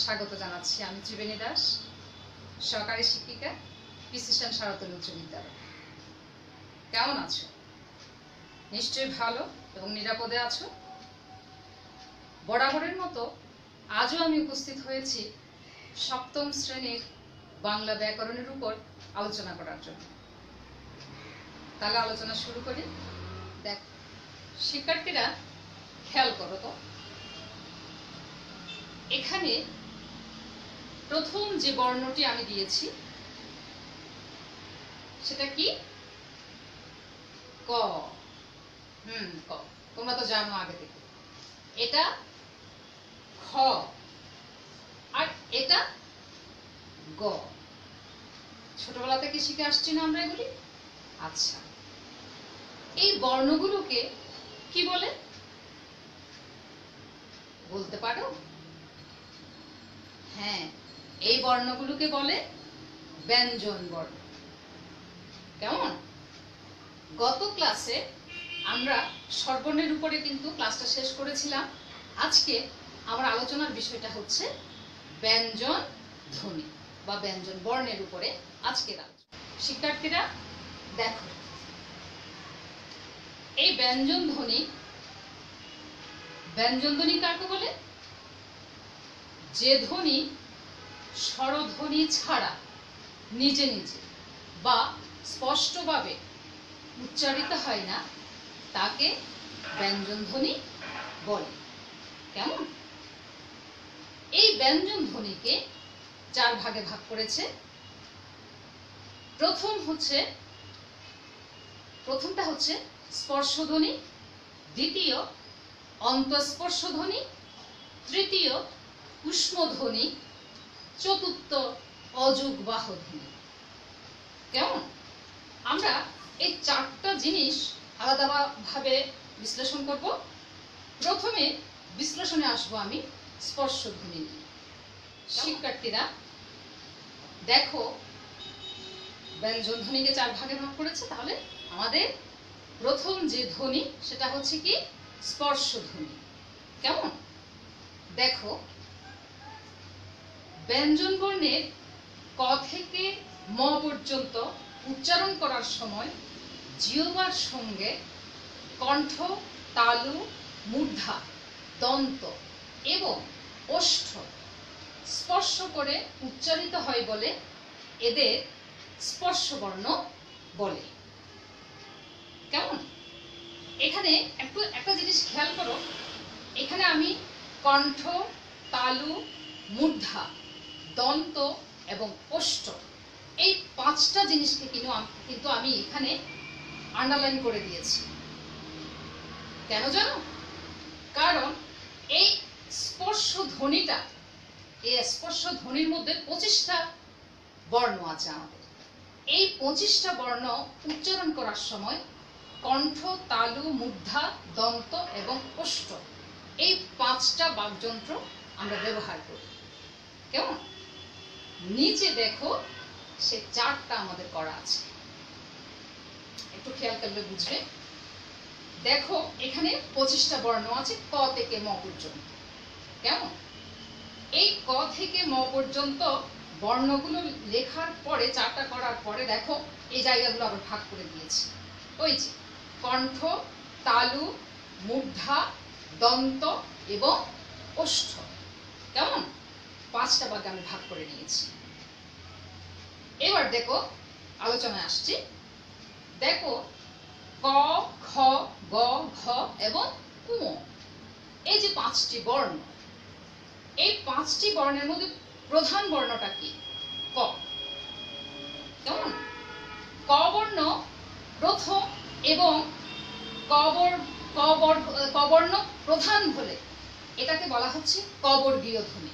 স্বাগত জানাচ্ছি। আমি ত্রিবেণী দাস, সহকারী শিক্ষিকা, প্রিসিশন সারতলী উচ্চ বিদ্যালয়। কেমন আছো? নিশ্চয়ই ভালো এবং নিরাপদে আছো। বরাবরের মতো আজও আমি উপস্থিত হয়েছি সপ্তম শ্রেণীর বাংলা ব্যাকরণের উপর আলোচনা করার জন্য। তাহলে আলোচনা শুরু করি। দেখ শিক্ষার্থীরা, খেয়াল করো তো, এখানে প্রথম যে বর্ণটি আমি দিয়েছি সেটা কি? ক। ক। তোমরা তো জানো আগে থেকে। এটা খ আর এটা গ। ছোটবেলা থেকে শিখে আসছি না আমরা এগুলি? আচ্ছা, এই বর্ণগুলোকে কি বলে বলতে পারো? হ্যাঁ, এই বর্ণগুলোকে বলে ব্যঞ্জন বর্ণ। কেমন? গত ক্লাসে আমরা স্বরবর্ণের উপরে কিন্তু ক্লাসটা শেষ করেছিলাম। আজকে আমার আলোচনার বিষয়টা হচ্ছে ব্যঞ্জন ধ্বনি বা ব্যঞ্জন বর্ণের উপরে আজকের আলোচনা। শিক্ষার্থীরা দেখো, এই ব্যঞ্জন ধ্বনি কাকে বলে? যে ধ্বনি স্বরধ্বনি ছাড়া নিজে নিজে বা স্পষ্টভাবে উচ্চারিত হয় না, তাকে ব্যঞ্জন ধ্বনি বলে। কেমন? এই ব্যঞ্জন ধ্বনিকে 4 ভাগে ভাগ করেছে। প্রথমটা হচ্ছে স্পর্শধ্বনি, দ্বিতীয় অন্তঃস্পর্শধ্বনি, তৃতীয় উষ্মধ্বনি, চতুর্থ অযুগ্বাহ ধ্বনি। কেমন? আমরা এই 4টা জিনিস আলাদাভাবে বিশ্লেষণ করব। প্রথমে বিশ্লেষণে আসবো আমি স্পর্শধ্বনি নিয়ে। শিক্ষার্থীরা দেখো, ব্যঞ্জন ধ্বনিকে 4 ভাগে ভাগ করেছে। তাহলে আমাদের প্রথম যে ধ্বনি সেটা হচ্ছে কি? স্পর্শধ্বনি। কেমন? দেখো, ব্যঞ্জন বর্ণের ক থেকে ম পর্যন্ত উচ্চারণ করার সময় জিহ্বার সঙ্গে কণ্ঠ, তালু, মূর্ধা, দন্ত এবং ওষ্ঠ স্পর্শ করে উচ্চারিত হয় বলে এদের স্পর্শবর্ণ বলে। কেমন? এখানে একটা জিনিস খেয়াল করো, এখানে আমি কণ্ঠ, তালু, মূর্ধা, দন্ত এবং ওষ্ঠ এই 5টা জিনিসকে কিন্তু আমি এখানে আন্ডারলাইন করে দিয়েছি। কেন জানো? কারণ এই স্পর্শ ধ্বনির মধ্যে 25টা বর্ণ আছে আমাদের। এই 25টা বর্ণ উচ্চারণ করার সময় কণ্ঠ, তালু, মূর্ধা, দন্ত এবং ওষ্ঠ এই 5টা বাকযন্ত্র আমরা ব্যবহার করি। কেমন? নিচে দেখো, সে 4টা আমাদের করা আছে। একটু খেয়াল করলে বুঝবে। দেখো, এখানে 25টা বর্ণ আছে ক থেকে ম পর্যন্ত। কেমন? এই ক থেকে ম পর্যন্ত বর্ণগুলো লেখার পরে, 4টা করার পরে দেখো এই জায়গাগুলো আবার ভাগ করে দিয়েছি। ওই যে কণ্ঠ, তালু, মূর্ধা, দন্ত এবং ওষ্ঠ। কেমন? 5টা ভাগে আমি ভাগ করে নিয়েছি। এবার দেখো, আলোচনায় আসছি। দেখো, ক, খ, গ, ঘ এবং ঙ, এই যে 5টি বর্ণ, এই 5টি বর্ণের মধ্যে প্রধান বর্ণটা কি? ক। কেমন? ক বর্ণ প্রথম এবং ক বর্ণ প্রধান বলে এটাকে বলা হচ্ছে কবর্গীয় ধ্বনি।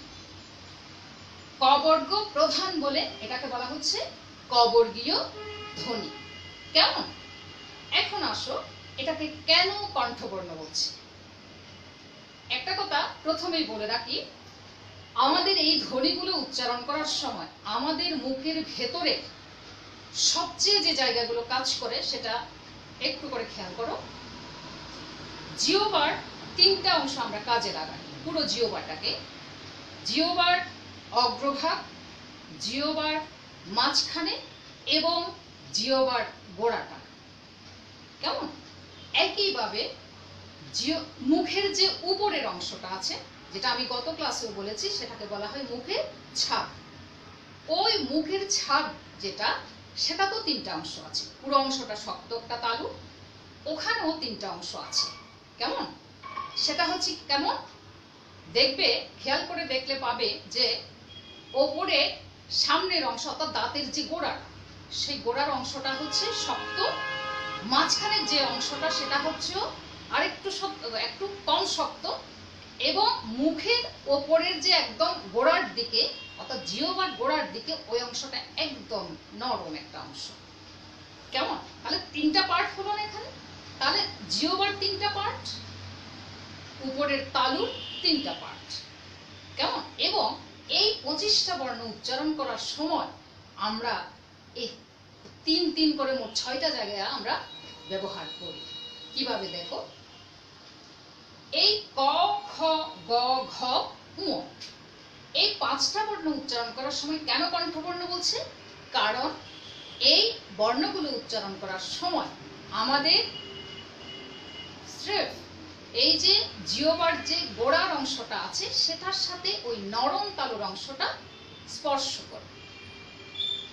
ক বর্গ প্রধান বলে এটাকে বলা হচ্ছে কবর্গীয় ধ্বনি। কেমন? এখন আসো, এটাকে কেন কণ্ঠবর্ণ বলছি? একটা কথা প্রথমেই বলে রাখি, আমাদের এই ধ্বনিগুলো উচ্চারণ করার সময় আমাদের মুখের ভেতরে সবচেয়ে যে জায়গাগুলো কাজ করে সেটা একটু করে খেয়াল করো। জিহ্বার 3টা অংশ আমরা কাজে লাগাই। পুরো জিহ্বাটাকে জিহ্বার অগ্রভাগ, জিহ্বার মাঝখানে এবং জিহ্বার গোড়াটা। কেমন? একইভাবে মুখের যে উপরের অংশটা আছে, যেটা আমি গত ক্লাসেও বলেছি, সেটাকে বলা হয় মুখের ছাপ। ওই মুখের ছাপ যেটা, সেটা তো তিনটা অংশ আছে। পুরো অংশটা শক্ত একটা তালু, ওখানেও তিনটা অংশ আছে। কেমন? সেটা হচ্ছে কেমন? দেখবে, খেয়াল করে দেখলে পাবে যে ওপরে সামনের অংশ অর্থাৎ দাঁতের যে গোড়া, সেই গোড়ার অংশটা হচ্ছে শক্ত, মাঝখানের যে অংশটা সেটা হচ্ছে একটু কম শক্ত, এবং মুখের ওপরের যে একদম গোড়ার দিকে অর্থাৎ জিহ্বার গোড়ার দিকে ওই অংশটা একদম নরম একটা অংশ। কেমন? তাহলে তিনটা পার্ট হলো না এখানে। তাহলে জিহ্বার তিনটা পার্ট, উপরের তালুর তিনটা পার্ট। কেমন? এবং এই 25টা বর্ণ উচ্চারণ করার সময় আমরা এই তিন করে মোট 6টা জায়গায় আমরা ব্যবহার করি। কিভাবে দেখো, এই ক, খ, গ, ঘ, ঙ, এই 5টা বর্ণ উচ্চারণ করার সময় কেন কণ্ঠবর্ণ বলছে? কারণ এই বর্ণগুলো উচ্চারণ করার সময় আমাদের স্রেফ এই যে জিহ্বার যে গোড়ার অংশটা আছে সেটার সাথে ওই নরম তালুর অংশটা স্পর্শ করে,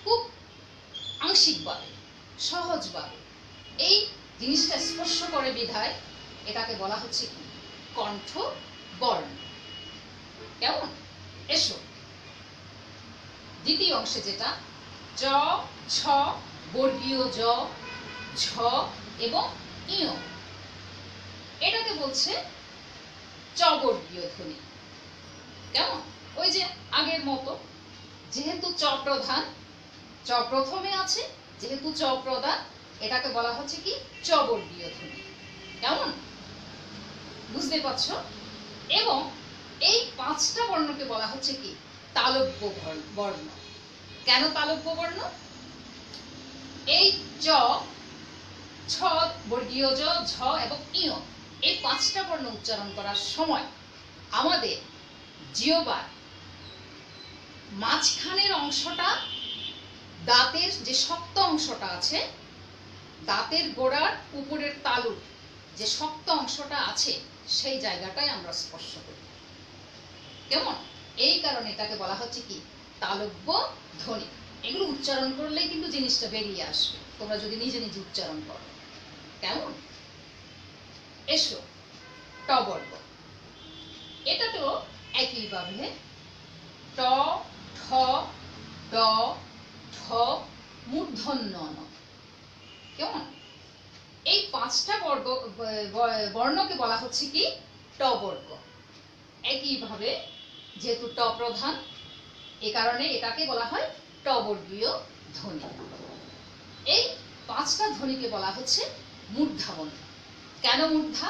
খুব আংশিকভাবে, সহজভাবে এই জিনিসটা স্পর্শ করে বিধায় এটাকে বলা হচ্ছে কি? কণ্ঠ বর্ণ। কেমন? এসো দ্বিতীয় অংশে, যেটা জ, ছ, বর্গীয় জ, ঝ এবং ইয়, এটাকে বলছে চবর্গীয় ধ্বনি। কেমন? ওই যে আগের মতো, যেহেতু চ প্রধান, চ প্রথমে আছে, যেহেতু চ প্রধান, এটাকে বলা হচ্ছে কি? চবর্গীয় ধ্বনি। কেমন? বুঝতে পারছো? এবং এই 5টা বর্ণকে বলা হচ্ছে কি? তালব্য বর্ণ। কেন তালব্য বর্ণ? এই চ, ছ, বর্গীয় জ, ঝ এবং ইয়, এই 5টা বর্ণ উচ্চারণ করার সময় আমাদের জিহ্বার মাঝখানের অংশটা, দাঁতের যে শক্ত অংশটা আছে, দাঁতের গোড়ার উপরের তালুর যে শক্ত অংশটা আছে, সেই জায়গাটায় আমরা স্পর্শ করি। কেমন? এই কারণে এটাকে বলা হচ্ছে কি? তালব্য ধ্বনি। এগুলো উচ্চারণ করলেই কিন্তু জিনিসটা বেরিয়ে আসবে, তোমরা যদি নিজে নিজে উচ্চারণ করো। কেমন? এসো ট বর্গ, এটা তো একইভাবে ট, ঠ, ড, ঢ, মূর্ধন্য ন। কেমন? এই 5টা বর্ণকে বলা হচ্ছে কি? ট বর্গ। একইভাবে যেহেতু ট প্রধান, এ কারণে এটাকে বলা হয় ট বর্গীয় ধ্বনি। এই 5টা ধ্বনিকে বলা হচ্ছে মূর্ধা বর্ণ। কেন মূর্ধা?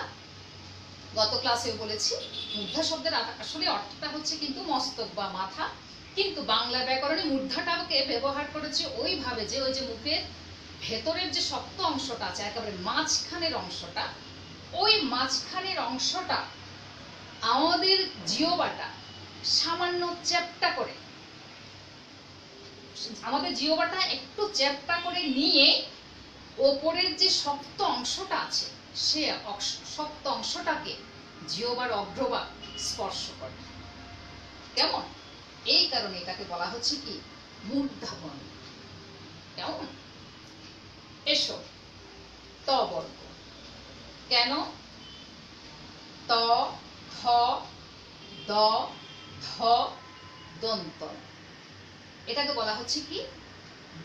গত ক্লাসেও বলেছি, মূর্ধা শব্দের আসলে অর্থটা হচ্ছে কিন্তু মস্তক বা মাথা, কিন্তু বাংলা ব্যাকরণে মূর্ধাটাকে ব্যবহার করেছে ওইভাবে যে ওই যে মুখের ভেতরের যে শক্ত অংশটা আছে, একেবারে মাঝখানের অংশটা, ওই মাঝখানের অংশটা আমাদের জিহ্বাটা সামান্য চ্যাপ্টা করে, আমাদের জিহ্বাটা একটু চ্যাপ্টা করে নিয়ে ওপরের যে শক্ত অংশটা আছে, সে শক্ত অংশটাকে জিহ্বার অগ্রভাগ স্পর্শ করে। কেমন? এই কারণে এটাকে বলা হচ্ছে কি? মূর্ধা বর্ণ। কেমন? এসো ত বর্গ। কেন? ত, থ, দ, ধ, দন্ত, এটাকে বলা হচ্ছে কি?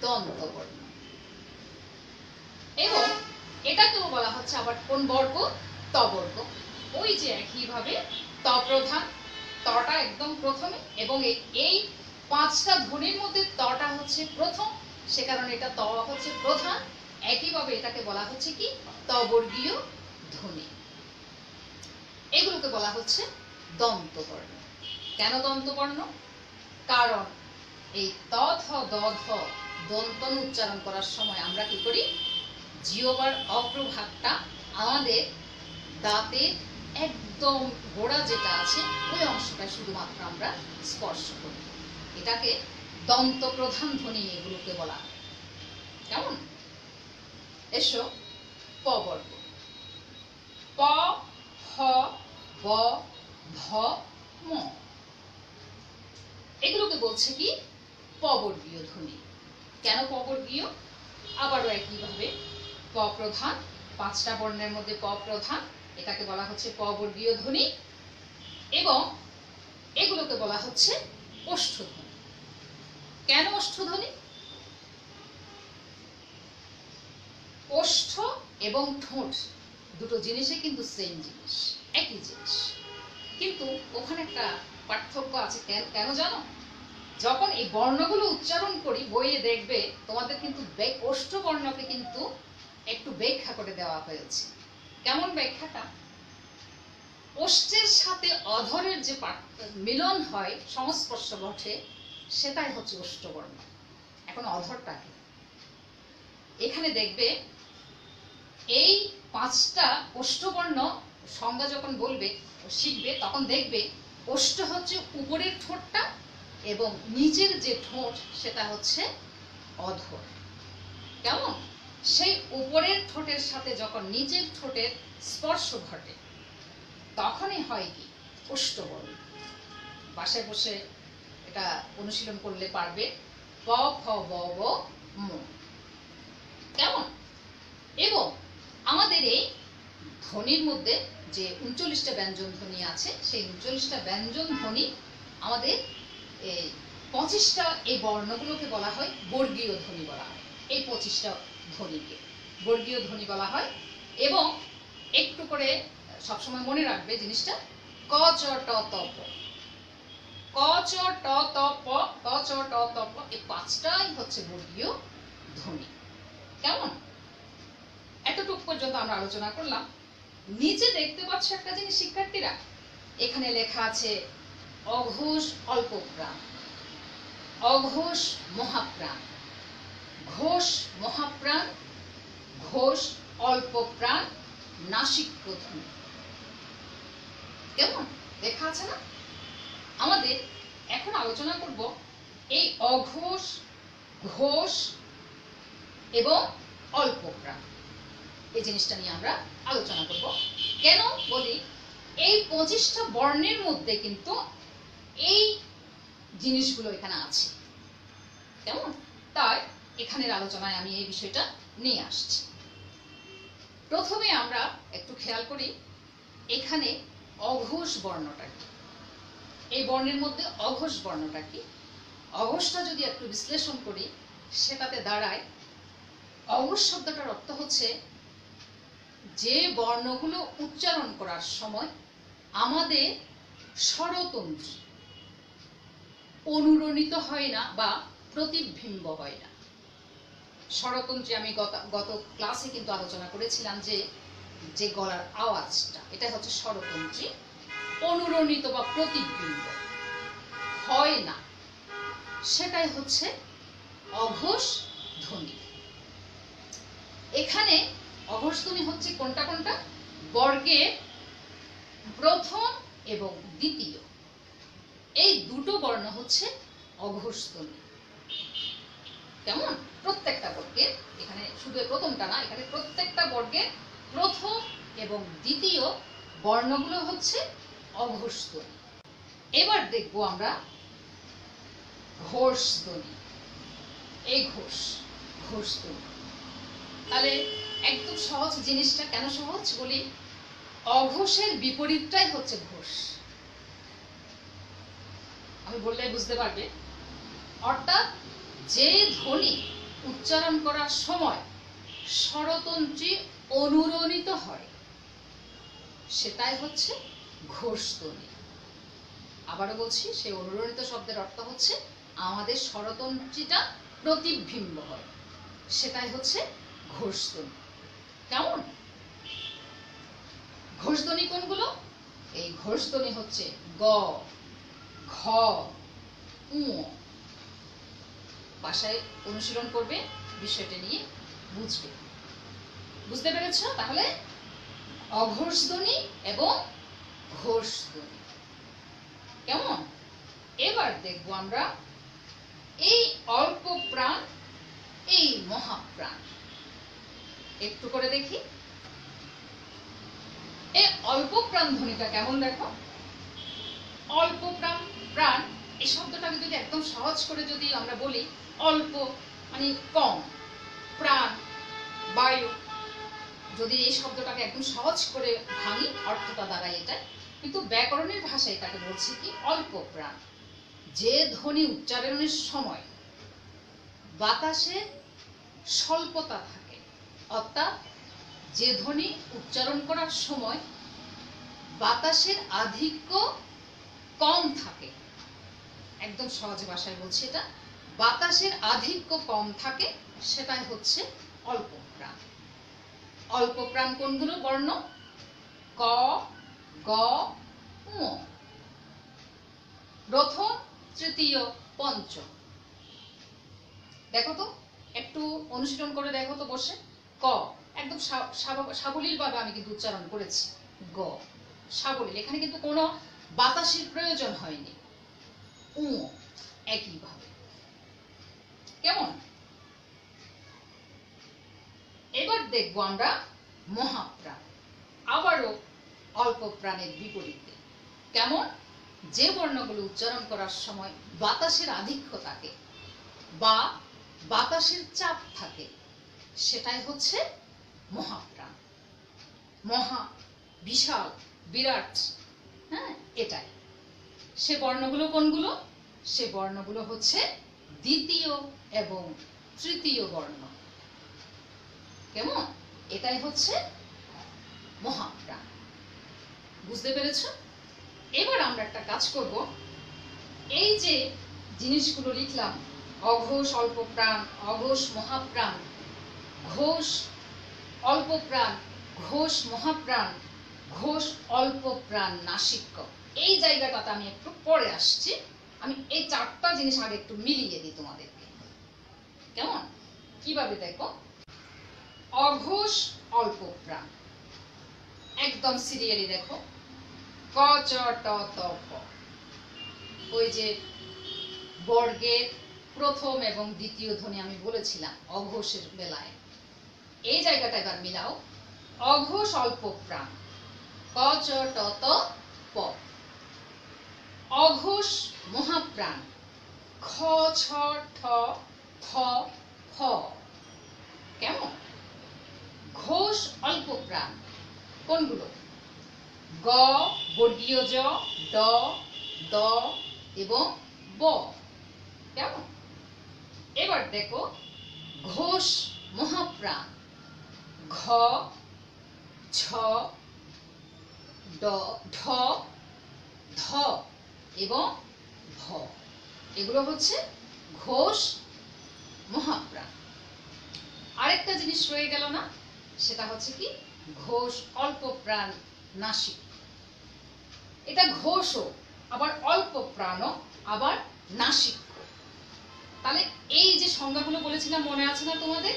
দন্ত বর্ণ। এবং এটাকেও বলা হচ্ছে আবার কোন বর্গ? ত বর্গ। ওই যে একইভাবে ত প্রধান, তটা একদম প্রথমে, এবং এই 5টা ধ্বনির মধ্যে তটা হচ্ছে প্রথম, সে কারণে এটা ত হচ্ছে প্রধান। একইভাবে এটাকে বলা হচ্ছে কি? ত বর্গীয় ধ্বনি। এগুলোকে বলা হচ্ছে দন্ত বর্ণ। কেন দন্ত বর্ণ? কারণ এই ত, থ, দ, ধ দন্তন উচ্চারণ করার সময় আমরা কি করি? জিহ্বার অগ্রভাগটা আমাদের দাঁতের একদম গোড়া যেটা আছে ওই অংশটা শুধুমাত্র আমরা স্পর্শ করি। এটাকে দন্ত প্রধান ধ্বনি এগুলোকে বলা হয়। কেমন? এসো প বর্গ। প, হ, ব, ভ, ম। এগুলোকে বলছে কি পবর্গীয় ধ্বনি। কেন পবর্গীয়? আবারও একইভাবে প প্রধান, 5টা বর্ণের মধ্যে প প্রধান, এটাকে বলা হচ্ছে পবর্গীয় ধ্বনি, এবং এগুলোকে বলা হচ্ছে ওষ্ঠধ্বনি। কেন ওষ্ঠধ্বনি? ওষ্ঠ এবং ঠোঁট দুটো জিনিসই কিন্তু সেম জিনিস, একই জিনিস, কিন্তু ওখানে একটা পার্থক্য আছে। কেন জানো? যখন এই বর্ণগুলো উচ্চারণ করি বইয়ে দেখবে তোমাদের কিন্তু ওষ্ঠ বর্ণকে কিন্তু একটু ব্যাখ্যা করে দেওয়া হয়েছে। কেমন ব্যাখ্যাটা? ওষ্ঠের সাথে অধরের যে মিলন হয়, সংস্পর্শ ঘটে, সেটাই হচ্ছে ওষ্ঠবর্ণ। এখন অধরটাকে এখানে দেখবে এই 5টা ওষ্ঠবর্ণ সংজ্ঞা যখন বলবে শিখবে তখন দেখবে ওষ্ঠ হচ্ছে উপরের ঠোঁটটা এবং নিচের যে ঠোঁট সেটা হচ্ছে অধর। কেমন? সেই উপরের ঠোঁটের সাথে যখন নিচের ঠোঁটের স্পর্শ ঘটে তখনই হয় কি ওষ্ঠবর্ণ। বাসায় বসে এটা অনুশীলন করলে পারবে। প, ফ, ব, ব, ম। কেমন? এবং আমাদের এই ধ্বনির মধ্যে যে 39টা ব্যঞ্জন ধ্বনি আছে, সেই 39টা ব্যঞ্জন ধ্বনি আমাদের 25টা এই বর্ণগুলোকে বলা হয় বর্গীয় ধ্বনি বলা হয়। এই 25টা ধ্বনিকে বর্গীয় ধ্বনি বলা হয়। এবং একটু করে সবসময় মনে রাখবে জিনিসটা, ক, চ, ট, ত, প। ক, চ, ট, ত, প, ক, চ, ট, ত, প, এই 5টাই হচ্ছে বর্গীয় ধ্বনি। কেমন? এতটুকু পর্যন্ত আমরা আলোচনা করলাম। নিচে দেখতে পাচ্ছ একটা জিনিস শিক্ষার্থীরা, এখানে লেখা আছে অঘোষ অল্প প্রাণ, অঘোষ মহাপ্রাণ, ঘোষ মহাপ্রাণ, ঘোষ অল্প প্রাণ, নাসিক প্রথম। কেমন লেখা আছে না? আমাদের এখন আলোচনা করব এই অঘোষ, ঘোষ এবং অল্প প্রাণ, এই জিনিসটা নিয়ে আমরা আলোচনা করব। কেন বলি? এই 25টা বর্ণের মধ্যে কিন্তু এই জিনিসগুলো এখানে আছে। কেমন? তাই এখানের আলোচনায় আমি এই বিষয়টা নিয়ে আসছি। প্রথমে আমরা একটু খেয়াল করি এখানে অঘোষ বর্ণটা কি। এই বর্ণের মধ্যে অঘোষ বর্ণটা কি? অঘোষটা যদি একটু বিশ্লেষণ করি সেটাতে দাঁড়ায়, অঘোষ শব্দটার অর্থ হচ্ছে যে বর্ণগুলো উচ্চারণ করার সময় আমাদের স্বরতন্ত্র অনুরণিত হয় না বা প্রতিবিম্ব হয় না। স্বরতন্ত্রে আমি গত ক্লাসে কিন্তু আলোচনা করেছিলাম যে গলার আওয়াজটা, এটা হচ্ছে স্বরতন্ত্রে অনুরণিত বা প্রতিবিম্ব হয় না, সেটাই হচ্ছে অঘোষ ধ্বনি। এখানে অঘোষ ধ্বনি হচ্ছে কোনটা কোনটা? বর্গের প্রথম এবং দ্বিতীয়, এই দুটো বর্ণ হচ্ছে অঘোষ ধ্বনি। কেমন? প্রত্যেকটা বর্গের, এখানে শুধু প্রথমটা না, এখানে প্রত্যেকটা বর্গের প্রথম এবং দ্বিতীয় বর্ণগুলো হচ্ছে অঘোষ ধ্বনি। এবার দেখবো আমরা ঘোষ ধ্বনি। এই ঘোষ ধ্বনি, তাহলে একদম সহজ জিনিসটা। কেন সহজ বলি? অঘোষের বিপরীতটাই হচ্ছে ঘোষ। আমি বললে বুঝতে পারবে। অর্থাৎ যে ধ্বনি উচ্চারণ করার সময় স্বরতন্ত্রে অনুরণিত হয় সেটাই হচ্ছে ঘোষ ধ্বনি। আবারও বলছি, সেই অনুরণিত শব্দের অর্থ হচ্ছে আমাদের স্বরতন্ত্রটা প্রতিবিম্ব হয়, সেটাই হচ্ছে ঘোষ ধ্বনি। কেমন? ঘোষ ধ্বনি কোনগুলো? এই ঘোষ ধ্বনি হচ্ছে গ, ঘ, উ। ভাষায় অনুশীলন করবে, বিষয়টা নিয়ে বুঝবে। বুঝতে পেরেছ? তাহলে অঘোষ ধ্বনি এবং ঘোষ ধ্বনি। কেমন? এবার দেখবো আমরা এই অল্প প্রাণ, এই মহাপ্রাণ। একটু করে দেখি এই অল্প প্রাণ ধ্বনিটা কেমন। দেখো, অল্প প্রাণ, প্রাণ এই শব্দটাকে যদি একদম সহজ করে যদি আমরা বলি, অল্প মানে কম, প্রাণ বায়ু, যদি এই শব্দটাকে একদম সহজ করে ভাঙি অর্থটা দাঁড়ায় এটা, কিন্তু ব্যাকরণের ভাষায় এটাকে বলছে কি অল্প প্রাণ। যে ধ্বনি উচ্চারণের সময় বাতাসে স্বল্পতা থাকে, অর্থাৎ যে ধ্বনি উচ্চারণ করার সময় বাতাসের আধিক্য কম থাকে, একদম সহজ ভাষায় বলছি এটা, বাতাসের আধিক্য কম থাকে, সেটাই হচ্ছে অল্প প্রাণ। অল্প প্রাণ কোনগুলো বর্ণ? ক, গ, ম। প্রথম, তৃতীয়, পঞ্চম। দেখো তো, একটু অনুশীলন করে দেখো তো বসে। ক একদম সাবলীল ভাবে আমি কিন্তু উচ্চারণ করেছি, গ সাবলীল, এখানে কিন্তু কোনো বাতাসের প্রয়োজন হয়নি। উ একই ভাবে। কেমন? এবার দেখবো আমরা মহাপ্রাণ, আবারও অল্প প্রাণের বিপরীতে। কেমন? যে বর্ণগুলো উচ্চারণ করার সময় বাতাসের আধিক্য থাকে বা বাতাসের চাপ থাকে, সেটাই হচ্ছে মহাপ্রাণ। মহা বিশাল, বিরাট, হ্যাঁ, এটাই। সে বর্ণগুলো কোনগুলো? সে বর্ণগুলো হচ্ছে দ্বিতীয় এবং তৃতীয় বর্ণ। কেমন? এটাই হচ্ছে মহাপ্রাণ। বুঝতে পেরেছ? এবার আমরা একটা কাজ করব, এই যে জিনিসগুলো লিখলাম, অঘোষ অল্প প্রাণ, অঘোষ মহাপ্রাণ, ঘোষ অল্প প্রাণ, ঘোষ মহাপ্রাণ, ঘোষ অল্প প্রাণ নাসিক্য, এই জায়গাটাতে আমি একটু পরে আসছি। আমি এই চারটা জিনিস আগে একটু মিলিয়ে দিই তোমাদেরকে। কেমন? কিভাবে দেখো, অঘোষ অল্প প্রাণ একদম সিরিয়ালি দেখো, ক চ ট ত প, ওই যে বর্গের প্রথম এবং দ্বিতীয় ধ্বনি আমি বলেছিলাম অঘোষের বেলায়, এই জায়গাটা এবার মিলাও। অঘোষ অল্প প্রাণ, ক চ ট ত প। অঘোষ মহাপ্রাণ, খ ছ ঠ থ ফ। কেমন? ঘোষ অল্প প্রাণ কোনগুলো? গ বর্গীয় জ, ড, দ এবং ব। কেমন? এবার দেখো ঘোষ মহাপ্রাণ, ঘ, ছ, ড, ঢ, ধ এবং ভ। এগুলো হচ্ছে ঘোষ মহাপ্রাণ। আরেকটা জিনিস রয়ে গেল না, সেটা হচ্ছে কি ঘোষ অল্প প্রাণ নাসিক। এটা ঘোষও আবার অল্প প্রাণও আবার নাসিক। তাহলে এই যে সংজ্ঞাগুলো বলেছিলাম মনে আছে না তোমাদের?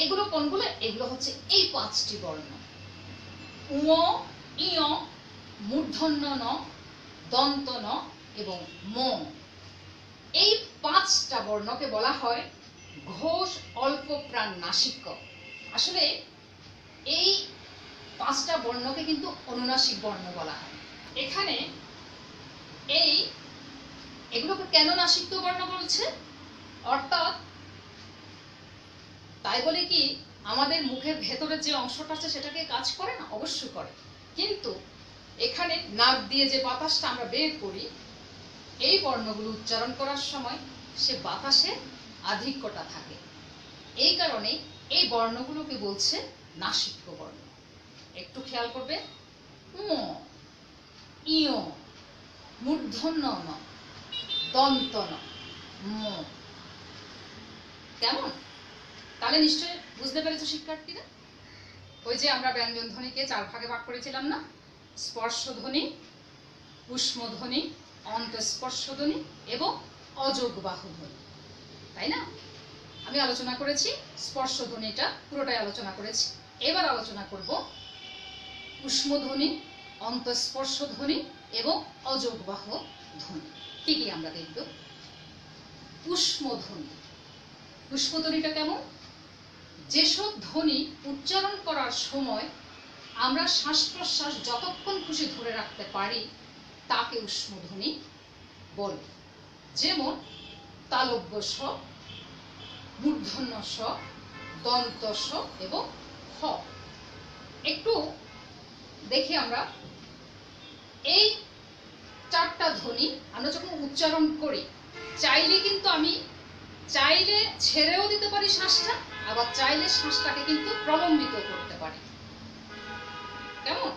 এগুলো কোনগুলো? এগুলো হচ্ছে এই পাঁচটি বর্ণ, উ, ই, মূর্ধন্য ন, দন্ত ন এবং ম। এই পাঁচটা বর্ণকে বলা হয় ঘোষ অল্প প্রাণ নাসিক্য। আসলে এই পাঁচটা বর্ণকে কিন্তু অনুনাসিক বর্ণ বলা হয়। এখানে এগুলোকে কেন নাসিক্য বর্ণ বলছে? অর্থাৎ তাই বলে কি আমাদের মুখের ভেতরের যে অংশটা আছে সেটাকে কাজ করে না? অবশ্যই করে, কিন্তু এখানে নাক দিয়ে যে বাতাসটা আমরা বের করি, এই বর্ণগুলো উচ্চারণ করার সময় সে বাতাসে আধিক্যটা থাকে, এই কারণে এই বর্ণগুলোকে বলছে নাসিক্য বর্ণ। একটু খেয়াল করবে, ম, ই, মূর্ধন্য ন, দন্ত ন, ম। কেমন? তাহলে নিশ্চয়ই বুঝতে পেরেছো শিক্ষার্থীরা? ওই যে আমরা ব্যঞ্জন ধ্বনিকে চার ভাগে ভাগ করেছিলাম না? স্পর্শ ধ্বনি, উষ্ম ধ্বনি, অন্তঃস্পর্শ ধ্বনি এবং অযোগবাহু ধ্বনি, তাই না? আমি আলোচনা করেছি স্পর্শ ধ্বনিটা পুরোটাই আলোচনা করেছি। এবার আলোচনা করব উষ্ম ধ্বনি, অন্তঃস্পর্শ ধ্বনি এবং অযোগবাহ ধ্বনি। কি কি আমরা দেখব? উষ্মধ্বনি। উষ্মধ্বনিটা কেমন? যেসব ধ্বনি উচ্চারণ করার সময় আমরা শ্বাস প্রশ্বাস যতক্ষণ খুশি ধরে রাখতে পারি তাকে উষ্মধ্বনি বলে। যেমন তালব্য স, মূর্ধন্য স, দন্ত স এবং হ। একটু দেখি আমরা এই চারটা ধ্বনি আমরা যখন উচ্চারণ করি, চাইলে কিন্তু আমি চাইলে ছেড়েও দিতে পারি শ্বাসটা, আবার চাইলে শ্বাসটাকে কিন্তু প্রলম্বিত করতে পারি। কেমন?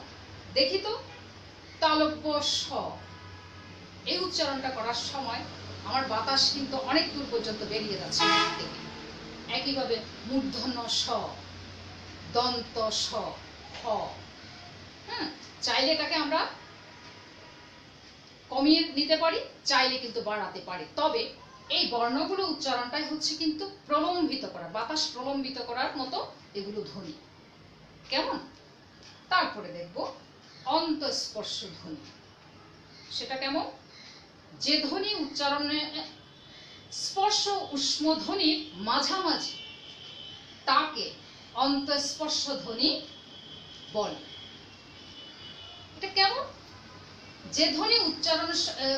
দেখি তো, তালব্য স, এই উচ্চারণটা করার সময় আমার বাতাস কিন্তু অনেক দূর পর্যন্ত বেরিয়ে যাচ্ছে মুখ থেকে। একইভাবে মূর্ধন্য স, দন্ত স, হ। চাইলে এটাকে আমরা কমিয়ে নিতে পারি, চাইলে কিন্তু বাড়াতে পারি। তবে এই বর্ণগুলো উচ্চারণটাই হচ্ছে কিন্তু প্রলম্বিত করা, বাতাস প্রলম্বিত করার মতো এগুলো ধ্বনি। কেমন? তারপরে দেখব অন্তঃস্পর্শ ধ্বনি। সেটা কেমন? যে ধ্বনি উচ্চারণে স্পর্শ উষ্ম ধ্বনির মাঝামাঝি তাকে অন্তঃস্পর্শ ধ্বনি বলে। এটা কেমন? যে ধ্বনি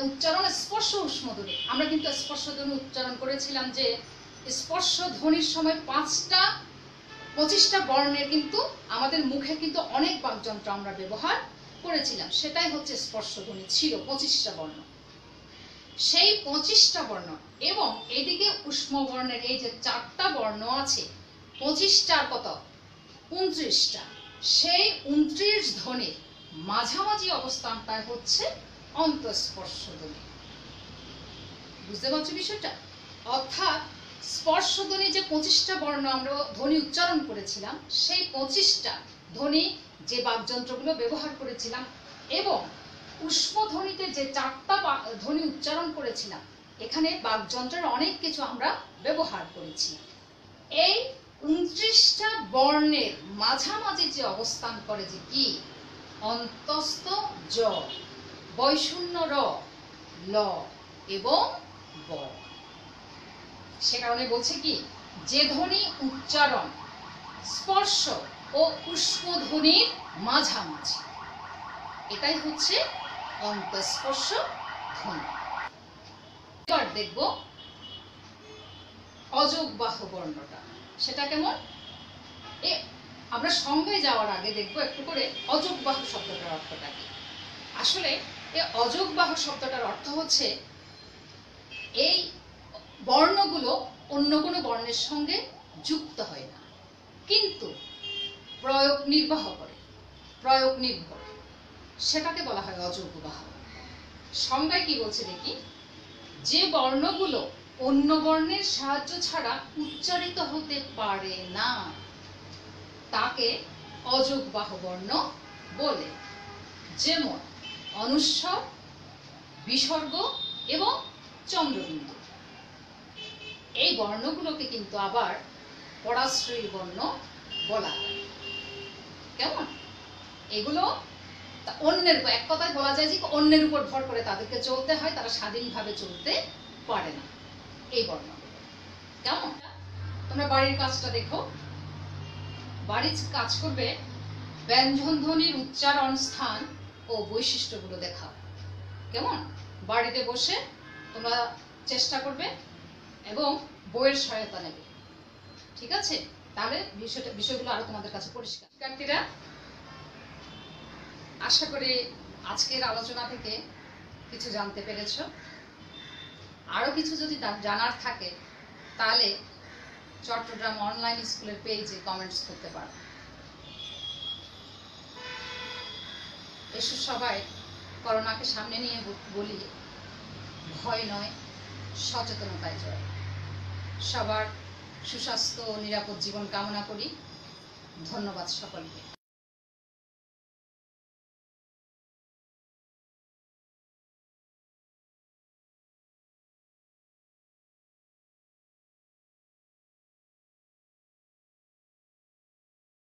উচ্চারণ স্পর্শ উষ্ম ধ্বনি। আমরা কিন্তু স্পর্শ ধ্বনি উচ্চারণ করেছিলাম যে স্পর্শ ধ্বনির সময় 25টা বর্ণের কিন্তু আমাদের মুখে কিন্তু অনেক বাকযন্ত্র আমরা ব্যবহার করেছিলাম। সেটাই হচ্ছে স্পর্শ ধ্বনি, ছিল 25টা বর্ণ। সেই 25টা বর্ণ এবং এদিকে উষ্ম বর্ণের এই যে 4টা বর্ণ আছে, 25টার কত? 29টা। সেই 29 ধ্বনির মাঝামাঝি অবস্থানটাই হচ্ছে অন্তঃস্পর্শ ধ্বনি। বুঝতে পারছো বিষয়টা? অর্থাৎ স্পর্শ ধ্বনি যে 25টা বর্ণ আমরা ধ্বনি উচ্চারণ করেছিলাম, সেই 25টা ধ্বনি যে বাকযন্ত্রগুলো ব্যবহার করেছিলাম এবং উষ্ম ধ্বনিতে যে 4টা ধ্বনি উচ্চারণ করেছিলাম, এখানে বাকযন্ত্রের অনেক কিছু আমরা ব্যবহার করেছি। এই 29টা বর্ণের মাঝামাঝি যে অবস্থান করে যে কি? অন্তস্থ জ, বৈশূন্য র, ল এবং ব। সে কারণে বলছে কি, যে ধ্বনি উচ্চারণ স্পর্শ ও উষ্ম ধ্বনির মাঝামাঝি, এটাই হচ্ছে অন্তঃস্পর্শ ধ্বনি। এবার দেখব অযোগবাহ বর্ণটা। সেটা কেমন? আমরা সংজ্ঞায় যাওয়ার আগে দেখব একটু করে অযোগবাহ শব্দটার অর্থটা কি। আসলে এই অযোগবাহ শব্দটার অর্থ হচ্ছে এই বর্ণগুলো অন্য কোনো বর্ণের সঙ্গে যুক্ত হয় না, কিন্তু প্রয়োগ নির্বাহ করে, প্রয়োগ নির্ভর, সেটাকে বলা হয় অযোগবাহ। সংজ্ঞায় কি বলছে দেখি, যে বর্ণগুলো অন্য বর্ণের সাহায্য ছাড়া উচ্চারিত হতে পারে না তাকে অযোগবাহ বর্ণ বলে। যেমন অনুস্বর, বিসর্গ এবং চন্দ্রবিন্দু। এই বর্ণগুলোকে কিন্তু আবার পরাশ্রয়ী বর্ণ বলা হয়। কেমন? এগুলো অন্যের, এক কথায় বলা যায় যে অন্যের উপর ভর করে তাদেরকে চলতে হয়, তারা স্বাধীনভাবে চলতে পারে না এই বর্ণগুলো। কেমন? তোমরা বাড়ির কাজটা দেখো, বাড়ির কাজ করবে, ব্যঞ্জন ধ্বনির উচ্চারণ স্থান ও বৈশিষ্ট্যগুলো দেখাও। কেমন? বাড়িতে বসে তোমরা চেষ্টা করবে এবং বইয়ের সহায়তা নেবে। ঠিক আছে? তাহলে বিষয়গুলো আরো তোমাদের কাছে পরিষ্কার। শিক্ষার্থীরা, আশা করি আজকের আলোচনা থেকে কিছু জানতে পেরেছো। আরো কিছু যদি জানার থাকে তাহলে চট্টগ্রাম অনলাইন স্কুলের পেজে কমেন্টস করতে পারো। এসো সবাই করোনাকে সামনে নিয়ে বলি, ভয় নয়, সচেতনতায় জয়। সবার সুস্বাস্থ্য ও নিরাপদ জীবন কামনা করি। ধন্যবাদ সকলকে।